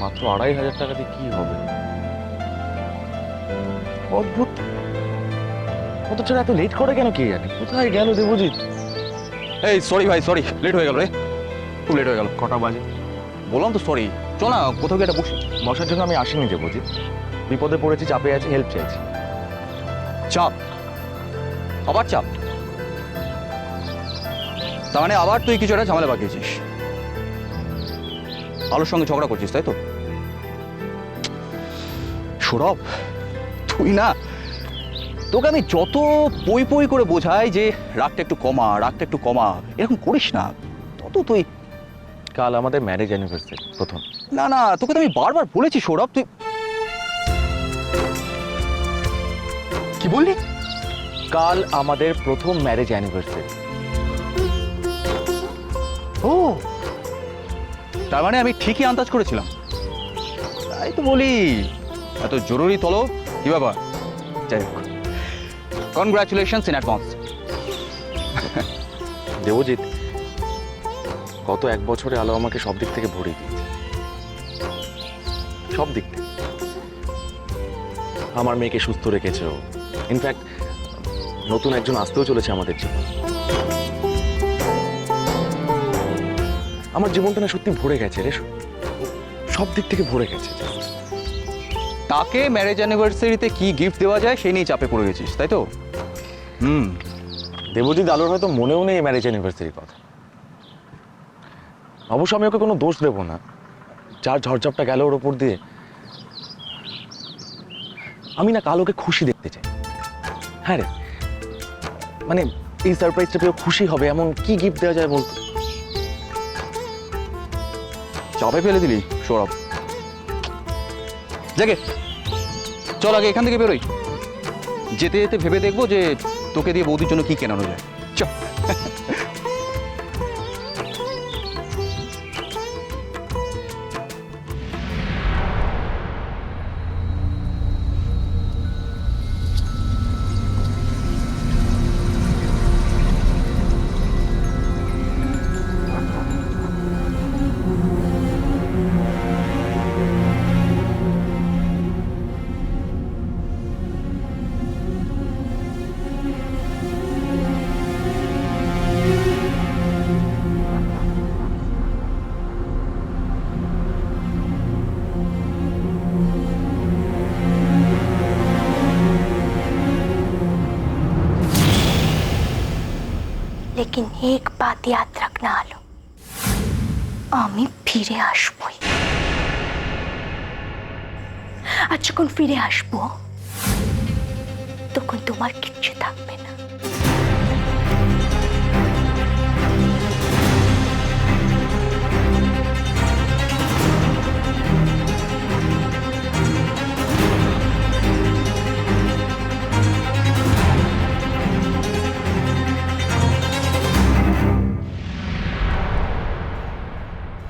মাত্র 2,500 টাকা দিয়ে কি হবে? অদ্ভুত। কত ছেলে এত লেট করে কেন কে জানে? কোথায় গেল দেবজিৎ? এই সরি ভাই, সরি, লেট হয়ে গেল রে, খুব লেট হয়ে গেল। কটা বাজে? বললাম তো সরি। চল না কোথাও গিয়ে একটা বসি। বসার জন্য আমি আসিনি দেবজিৎ, বিপদে পড়েছি, চাপে আছি, হেল্প চাইছি। চাপ? আবার চাপ? তার মানে আবার তুই কিছু একটা ঝামেলা বাকিয়েছিস, আলোর সঙ্গে ঝগড়া করছিস, তাই তো? সৌরভ, তুই না, তোকে আমি যত পই পই করে বোঝাই যে রাগটা একটু কমা, রাগটা একটু কমা, এরকম করিস না, তত তুই। কাল আমাদের ম্যারেজ অ্যানিভার্সারি প্রথম। না না, তোকে তো আমি বারবার বলেছি সৌরভ, তুই কি বললি? কাল আমাদের প্রথম ম্যারেজ অ্যানিভার্সারি। ও, তার মানে আমি ঠিকই আন্দাজ করেছিলাম। তাই তো বলি, এত জরুরি তলব, কি ব্যাপার? যাই হোক, কনগ্রাচুলেশনস ইন অ্যাডভান্স। দেবজিৎ, গত 1 বছরে আলো আমাকে সব দিক থেকে ভরিয়ে দিয়েছে, সব দিক থেকে। আমার মেয়েকে সুস্থ রেখেছে ও। ইনফ্যাক্ট নতুন একজন আসতেও চলেছে আমাদের জীবন। আমার জীবনটা না সত্যি ভরে গেছে রে, সব দিক থেকে ভরে গেছে। তাকে ম্যারেজ অ্যানিভার্সারিতে কি গিফট দেওয়া যায় সেই নিয়ে চাপে পড়ে গেছিস, তাই তো? দেবজিৎ, আলোর হয়তো মনেও নেই ম্যারেজ অ্যানিভার্সারির কথা। অবশ্য আমি ওকে কোনো দোষ দেবো না, যার ঝড়ঝাপটা গেল ওর ওপর দিয়ে। আমি না কাল ওকে খুশি দেখতে চাই। হ্যাঁ রে, মানে এই সারপ্রাইজটা পেয়ে খুশি হবে এমন কি গিফট দেওয়া যায় বলতো? চাপে ফেলে দিলি সৌরভ। জাগে, চল আগে এখান থেকে বেরোই, যেতে যেতে ভেবে দেখবো যে তোকে দিয়ে বৌদির জন্য কি কেনানো যায়। চল। लेकिन एक बात याद रखना आलो, আমি ফিরে আসবই। আর যখন ফিরে আসবো তখন তোমার কিচ্ছু থাকবে না।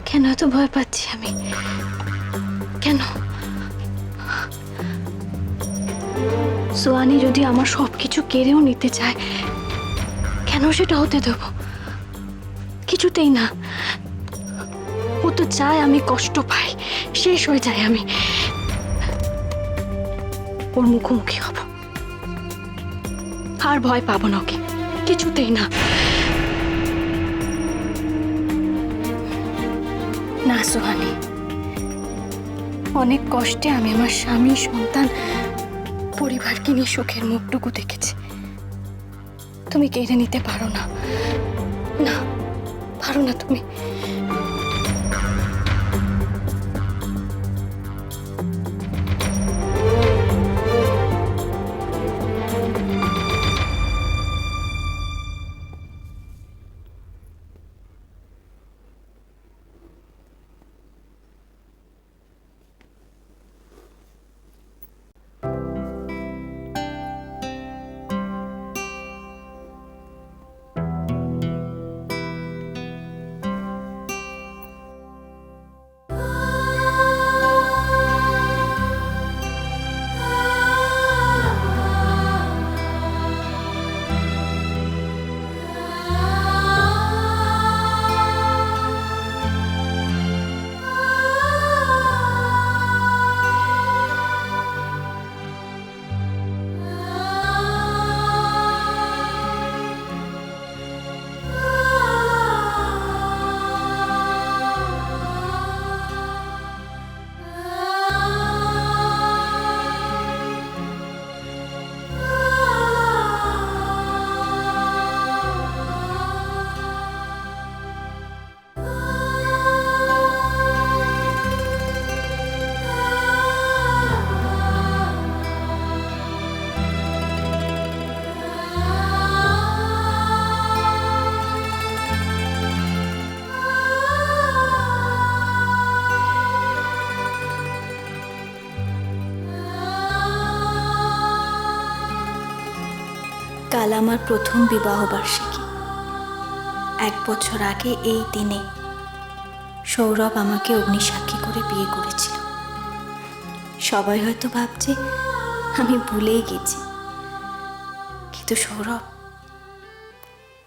কেন এত ভয় পাচ্ছি আমি? কেন? সোয়ানি যদি আমার সবকিছু কেড়েও নিতে চায়, কেন সেটা হতে দেব? কিছুতেই না। ও তো চায় আমি কষ্ট পাই, শেষ হয়ে যায় আমি। ওর মুখোমুখি হব, আর ভয় পাবো না ওকে, কিছুতেই না। না সোহানি, অনেক কষ্টে আমি আমার স্বামী, সন্তান, পরিবারকে নিয়ে সুখের মুখটুকু দেখেছি। তুমি কেড়ে নিতে পারো না, না পারো না তুমি। কাল আমার প্রথম বিবাহ বার্ষিকী। 1 বছর আগে এই দিনে সৌরভ আমাকে অগ্নিসাক্ষী করে বিয়ে করেছিল। সবাই হয়তো ভাবছে আমি ভুলেই গেছি, কিন্তু সৌরভ,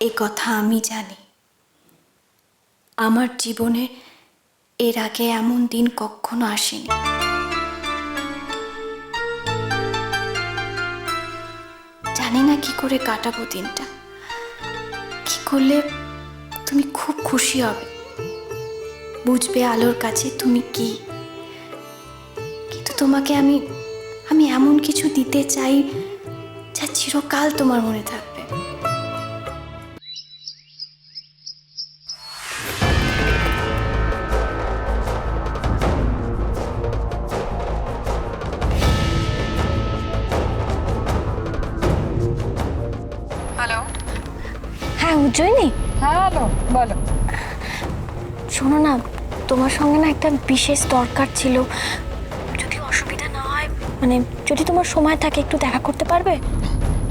এই কথা আমি জানি। আমার জীবনে এর আগে এমন দিন কখনো আসেনি। জানি না কি করে কাটাবো দিনটা, কি করলে তুমি খুব খুশি হবে, বুঝবে আলোর কাছে তুমি কি। কিন্তু তোমাকে আমি এমন কিছু দিতে চাই যা চিরকাল তোমার মনে থাকবে। হ্যালো। হ্যাঁ উজ্জয়িনী, হ্যাঁ হ্যালো, বলো। শোনো না, তোমার সঙ্গে না একটা বিশেষ দরকার ছিল। যদি অসুবিধা না হয়, মানে যদি তোমার সময় থাকে একটু দেখা করতে পারবে?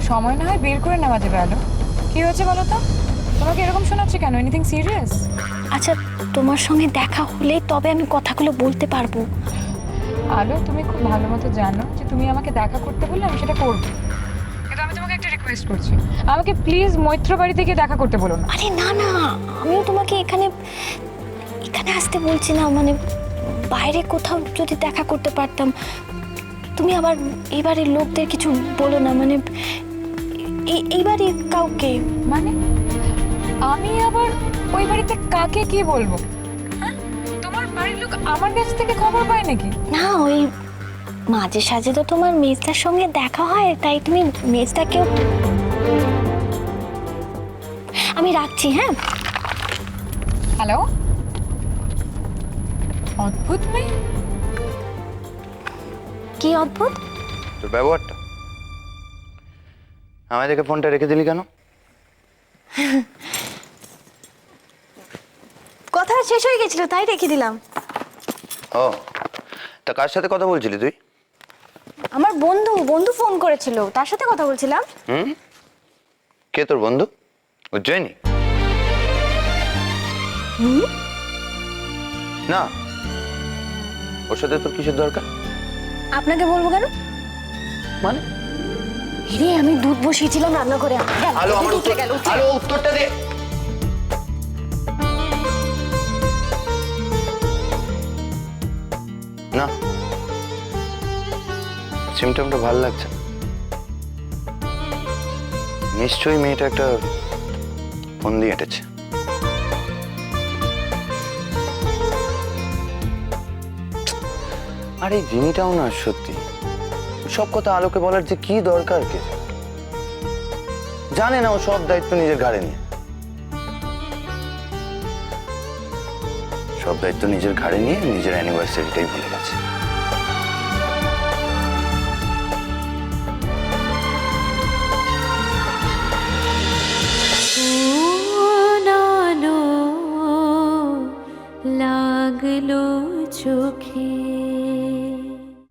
সময় না হয় বের করে নেওয়া যাবে। আলো, কি হয়েছে বলো তো? তোমাকে এরকম শোনাচ্ছে কেন? Anything serious? আচ্ছা, তোমার সঙ্গে দেখা হলেই তবে আমি কথাগুলো বলতে পারবো। আলো, তুমি খুব ভালো মতো জানো যে তুমি আমাকে দেখা করতে বললে আমি সেটা করবো, কিন্তু আমি তোমাকে একটা রিকোয়েস্ট করছি, আমাকে প্লিজ মৈত্র বাড়ি থেকে দেখা করতে বলো না। আরে না না, আমিও তোমাকে এখানে আসতে বলছি না, মানে বাইরে কোথাও যদি দেখা করতে পারতাম। তুমি আবার এবারের লোকদের কিছু বলো না, মানে এইবারে কাউকে। মানে আমি আবার ওই বাড়িতে কাকে কি বলবো? হ্যাঁ, তোমার বাড়ির লোক আমার কাছ থেকে খবর পায় নাকি? না, ওই মাঝে সাঝে তো তোমার মেজদার সঙ্গে দেখা হয়, তাই তুমি মেজদাকেও। আমি রাখছি, হ্যাঁ। হ্যালো। অদ্ভুত মেয়ে। কি অদ্ভুত? তোর ব্যবহারটা, আমায় দেখে ফোনটা রেখে দিলি কেন? কথা শেষ হয়ে গেছিল তাই রেখে দিলাম। ও, তা কার সাথে কথা বলছিলি তুই? আমার বন্ধু ফোন করেছিল, তার সাথে কথা বলছিলাম। কে তোর বন্ধু? উজ্জয়িনী? না, ওর সাথে তোর কিসের দরকার? আপনাকে বলবো কেন? মানে রে, আমি দুধ বসিয়েছিলাম রান্না করে। আলো, আমার আলো, উত্তরটা দে। না, সিমটমটা ভালো লাগছে না। নিশ্চয়ই মেয়েটা একটা ফোন দিয়ে এঁটেছে। আর এই জিনিটাও না সত্যি, সব কথা আলোকে বলার যে কি দরকার, কে জানে না ও সব দায়িত্ব নিজের ঘাড়ে নিয়ে। সব দায়িত্ব নিজের ঘাড়ে নিয়ে নিজের অ্যানিভার্সারিটাই ভুলে গেছে।